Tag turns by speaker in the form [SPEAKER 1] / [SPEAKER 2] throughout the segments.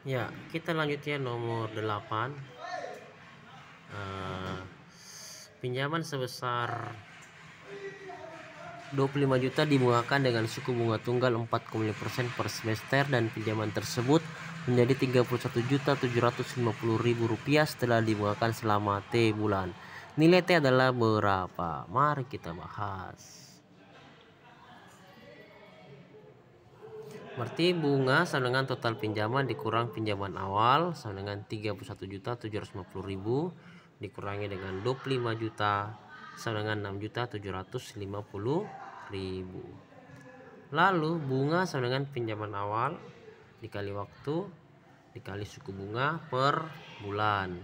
[SPEAKER 1] Ya, kita lanjut ya nomor 8. Pinjaman sebesar 25 juta dibungakan dengan suku bunga tunggal 4,5% per semester, dan pinjaman tersebut menjadi Rp31.750.000 setelah dibungakan selama T bulan. Nilai T adalah berapa? Mari kita bahas. Berarti bunga sama dengan total pinjaman dikurang pinjaman awal sama dengan 31.750.000 dikurangi dengan 25 juta sama dengan 6.750.000. Lalu bunga sama dengan pinjaman awal dikali waktu dikali suku bunga per bulan.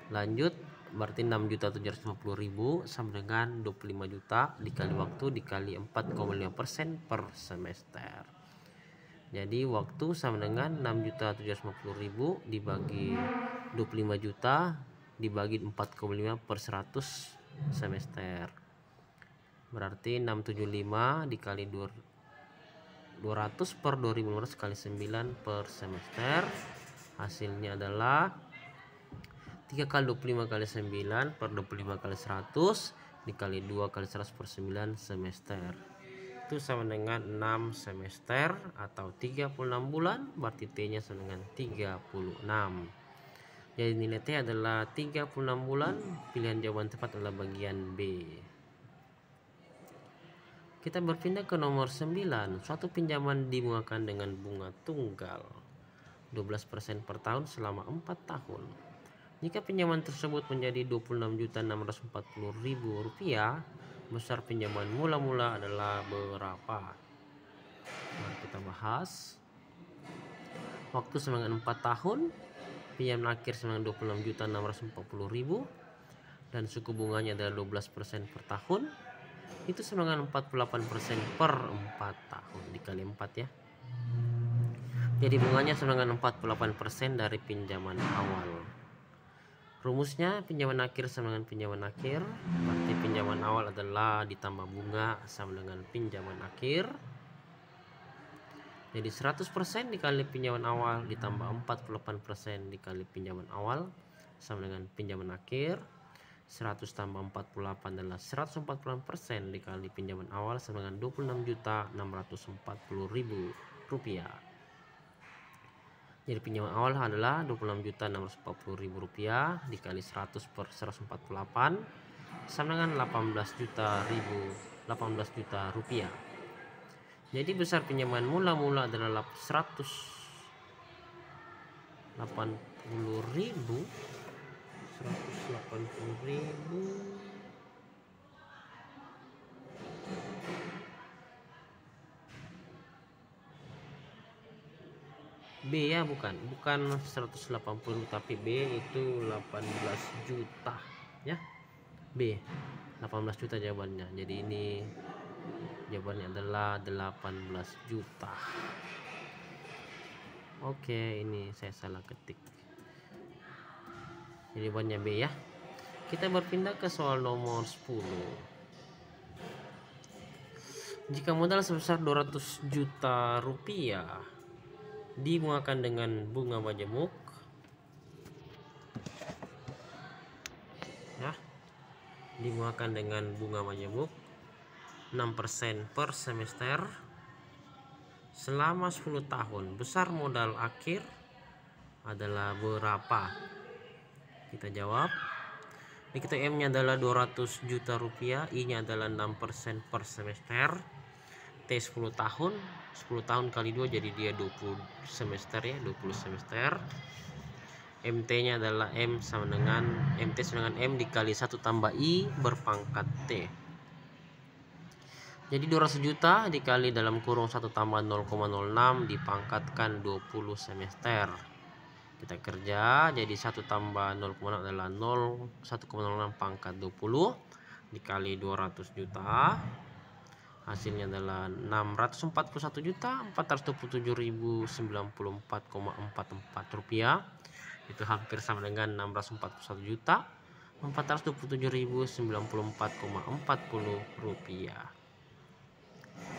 [SPEAKER 1] Lanjut, berarti 6.750.000 sama dengan 25 juta dikali waktu dikali 4,5% per semester. Jadi waktu sama dengan 6.750.000 dibagi 25 juta dibagi 4,5 per 100 semester. Berarti 675 dikali 200 per 2.500 kali 9 per semester. Hasilnya adalah 3 kali 25 kali 9 per 25 kali 100 dikali 2 kali 100 per 9 semester. Itu sama dengan 6 semester atau 36 bulan, berarti T-nya sama dengan 36. Jadi nilai T adalah 36 bulan. Pilihan jawaban tepat adalah bagian B. Kita berpindah ke nomor 9. Suatu pinjaman dibungakan dengan bunga tunggal 12% per tahun selama 4 tahun. Jika pinjaman tersebut menjadi Rp26.640.000, besar pinjaman mula-mula adalah berapa? Mari kita bahas. Waktu sama dengan 4 tahun, pinjaman akhir sama dengan Rp26.640.000, dan suku bunganya adalah 12% per tahun. Itu sama dengan 48% per 4 tahun dikali 4 ya. Jadi bunganya sama dengan 48% dari pinjaman awal. Rumusnya pinjaman akhir sama dengan pinjaman akhir, berarti pinjaman awal adalah ditambah bunga sama dengan pinjaman akhir. Jadi 100% dikali pinjaman awal ditambah 48% dikali pinjaman awal sama dengan pinjaman akhir. 100 tambah 48 adalah 148% dikali pinjaman awal sama dengan Rp26.640.000. Jadi pinjaman awal adalah Rp26.640.000 dikali 100 per 148 sama dengan 18 juta rupiah. Jadi besar pinjaman mula-mula adalah 180.000. B ya, bukan 180 tapi B itu 18 juta ya. B 18 juta jawabannya. Jadi ini jawabannya adalah 18 juta. Oke, ini saya salah ketik. Jadi jawabannya B ya. Kita berpindah ke soal nomor 10. Jika modal sebesar 200 juta rupiah dibungakan dengan bunga majemuk ya, dibungakan dengan bunga majemuk 6% per semester selama 10 tahun, besar modal akhir adalah berapa? Kita jawab. Ini kita M-nya adalah 200 juta rupiah, I-nya adalah 6% per semester. T 10 tahun, 10 tahun kali 2 jadi dia 20 semester ya, 20 semester. MT-nya adalah M sama dengan MT sama dengan M dikali 1 tambah I berpangkat T. Jadi 200 juta dikali dalam kurung 1 tambah 0,06 dipangkatkan 20 semester. Kita kerja, jadi 1 tambah 0,6 adalah 1,06 pangkat 20 dikali 200 juta. Hasilnya adalah 641.427.094,44 rupiah. Itu hampir sama dengan 641.427.094,40 rupiah.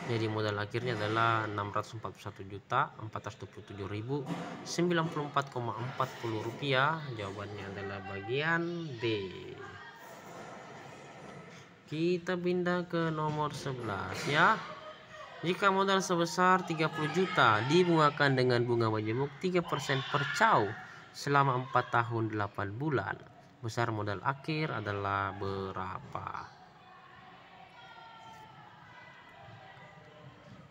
[SPEAKER 1] Jadi modal akhirnya adalah 641.427.094,40 rupiah. Jawabannya adalah bagian D. Kita pindah ke nomor 11 ya. Jika modal sebesar 30 juta dibungakan dengan bunga majemuk 3% per caw selama 4 tahun 8 bulan, besar modal akhir adalah berapa?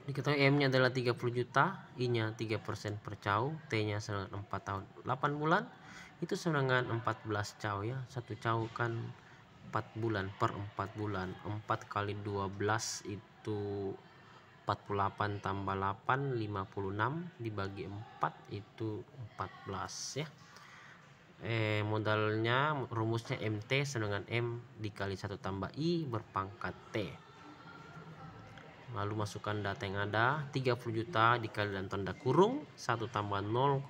[SPEAKER 1] Diketahui M-nya adalah 30 juta, I-nya 3% per caw, T-nya sedangkan 4 tahun 8 bulan, itu sedangkan 14 caw ya. 1 caw kan 4 bulan per 4 bulan. 4 kali 12 itu 48 tambah 8 56 dibagi 4 itu 14 ya. Modalnya rumusnya MT sedangkan M dikali 1 tambah I berpangkat T. Lalu masukkan data yang ada, 30 juta dikali dalam tanda kurung 1 tambah 0,03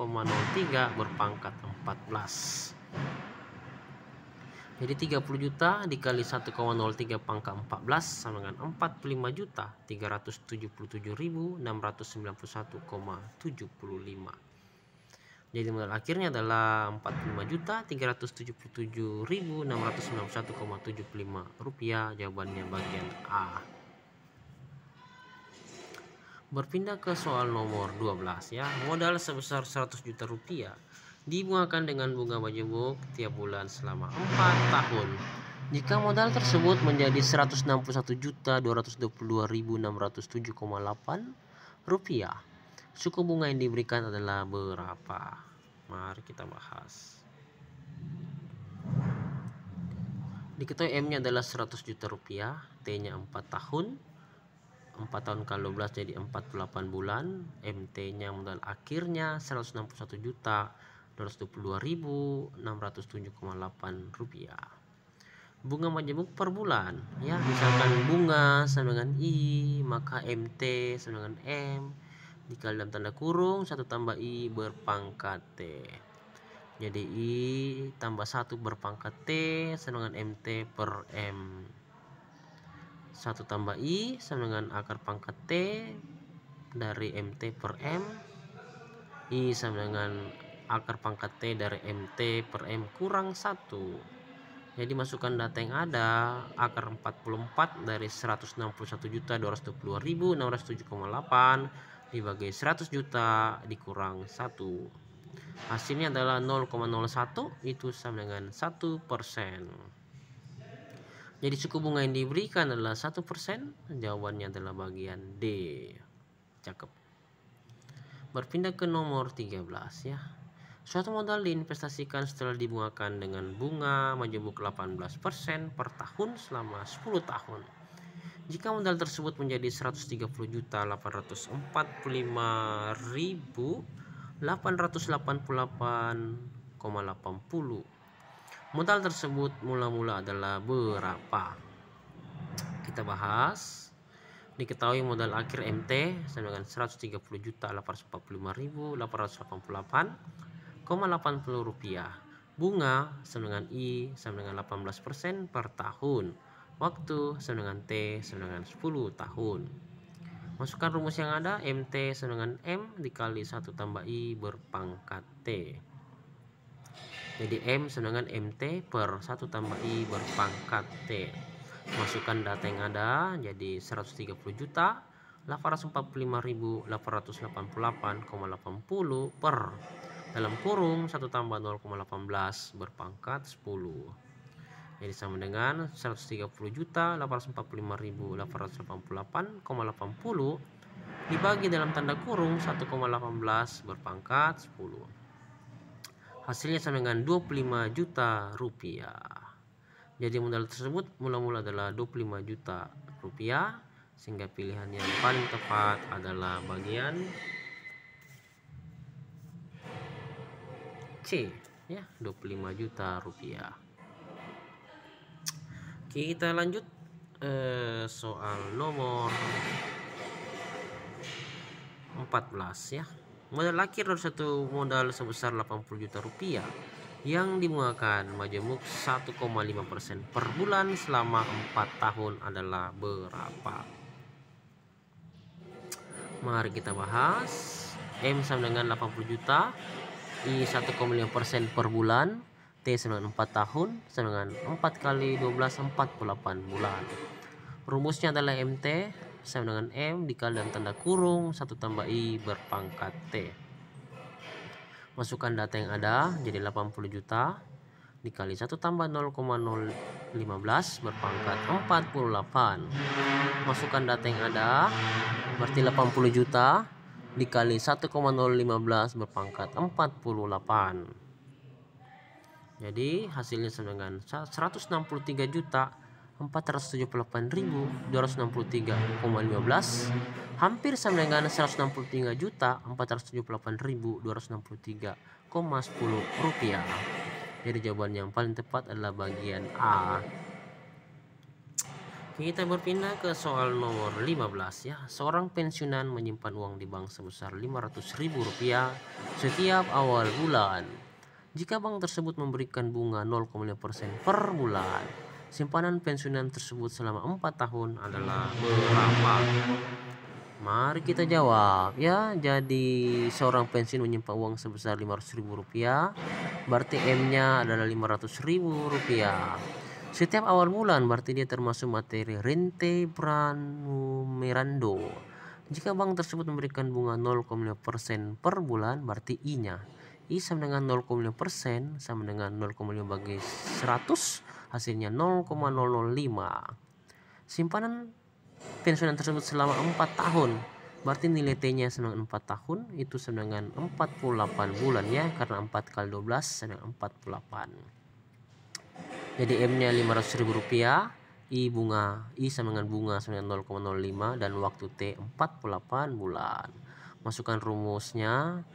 [SPEAKER 1] berpangkat 14. Jadi 30 juta dikali 1,03 pangkat 14 sama dengan 45.377.691,75. Jadi modal akhirnya adalah 45.377.691,75 rupiah. Jawabannya bagian A. Berpindah ke soal nomor 12 ya. Modal sebesar 100 juta rupiah dibungakan dengan bunga majemuk tiap bulan selama 4 tahun. Jika modal tersebut menjadi 161.222.607,8 rupiah, suku bunga yang diberikan adalah berapa? Mari kita bahas. Diketahui M-nya adalah 100 juta rupiah, T-nya 4 tahun. 4 tahun kali 12 jadi 48 bulan. MT-nya modal akhirnya 161.222.607,8 rupiah. Bunga majemuk per bulan ya, misalkan bunga sama dengan I, maka MT sama dengan M dikali dalam tanda kurung 1 tambah I berpangkat T. Jadi I tambah 1 berpangkat T sama dengan MT per M. 1 tambah I sama dengan akar pangkat T dari MT per M. I sama dengan akar pangkat T dari MT per M kurang 1. Jadi masukkan data yang ada, akar 44 dari 161.222.607,8 dibagi 100 juta dikurang 1. Hasilnya adalah 0,01, itu sama dengan 1%. Jadi suku bunga yang diberikan adalah 1%. Jawabannya adalah bagian D. Cakep. Berpindah ke nomor 13 ya. Suatu modal diinvestasikan setelah dibungakan dengan bunga majemuk 18% per tahun selama 10 tahun. Jika modal tersebut menjadi 130.845.888,80. Modal tersebut mula-mula adalah berapa? Kita bahas. Diketahui modal akhir MT sama dengan 130.845.888,80 rupiah. Bunga sama dengan I sama dengan 18% per tahun. Waktu sama dengan T sama dengan 10 tahun. Masukkan rumus yang ada, MT sama dengan M dikali 1 tambah I berpangkat T. Jadi M sama dengan MT per 1 tambah I berpangkat T. Masukkan data yang ada, jadi 130 juta 845.888,80 per dalam kurung 1 tambah 0,18 berpangkat 10. Jadi sama dengan 130 juta 845.888,80 dibagi dalam tanda kurung 1,18 berpangkat 10. Hasilnya sama dengan 25 juta rupiah. Jadi modal tersebut mula-mula adalah 25 juta rupiah, sehingga pilihan yang paling tepat adalah bagian C ya, 25 juta rupiah. Kita lanjut soal nomor 14 ya. Modal akhir dari satu modal sebesar 80 juta rupiah yang dibungakan majemuk 1,5% per bulan selama 4 tahun adalah berapa? Mari kita bahas. M sama dengan 80 juta, I 1,5% per bulan, T sama dengan 4 tahun, sama dengan 4 kali 12, 48 bulan. Rumusnya adalah MT sama dengan M dikali dalam tanda kurung 1 tambah I berpangkat T. Masukkan data yang ada, jadi 80 juta dikali 1 tambah 0,015 berpangkat 48. Masukkan data yang ada, berarti 80 juta dikali 1,015 berpangkat 48. Jadi hasilnya sama dengan 163 juta 478.263,15, hampir sama dengan 163 juta 478.263,10 rupiah. Jadi jawaban yang paling tepat adalah bagian A. Kita berpindah ke soal nomor 15 ya. Seorang pensiunan menyimpan uang di bank sebesar Rp500.000 setiap awal bulan. Jika bank tersebut memberikan bunga 0,5% per bulan, simpanan pensiunan tersebut selama 4 tahun adalah berapa? Mari kita jawab ya. Jadi seorang pensiun menyimpan uang sebesar Rp500.000, berarti M-nya adalah Rp500.000. Setiap awal bulan berarti dia termasuk materi rente pranumerando. Jika bank tersebut memberikan bunga 0,5% per bulan, berarti I-nya. I sama dengan 0,5% sama dengan 0,5 bagi 100, hasilnya 0,005. Simpanan pensiunan tersebut selama 4 tahun, berarti nilai T-nya sama dengan 4 tahun, itu sama dengan 48 bulan ya, karena 4 kali 12 sama dengan 48. Jadi M-nya Rp500.000, I sama dengan bunga sama dengan 0,05 dan waktu T 48 bulan. Masukkan rumusnya,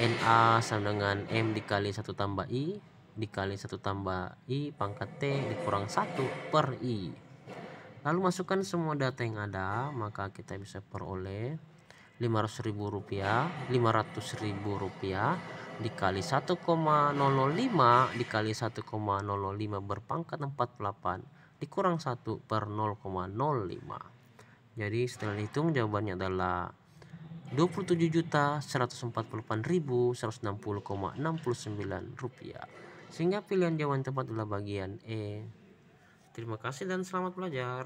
[SPEAKER 1] NA sama dengan M dikali 1 tambah I dikali 1 tambah I pangkat T dikurang 1 per I. Lalu masukkan semua data yang ada, maka kita bisa peroleh Rp500.000 dikali 1,005 dikali 1,005 berpangkat 48 dikurang 1 per 0,05. Jadi setelah dihitung jawabannya adalah Rp27.148.160,69. Sehingga pilihan jawaban tepat adalah bagian E. Terima kasih dan selamat belajar.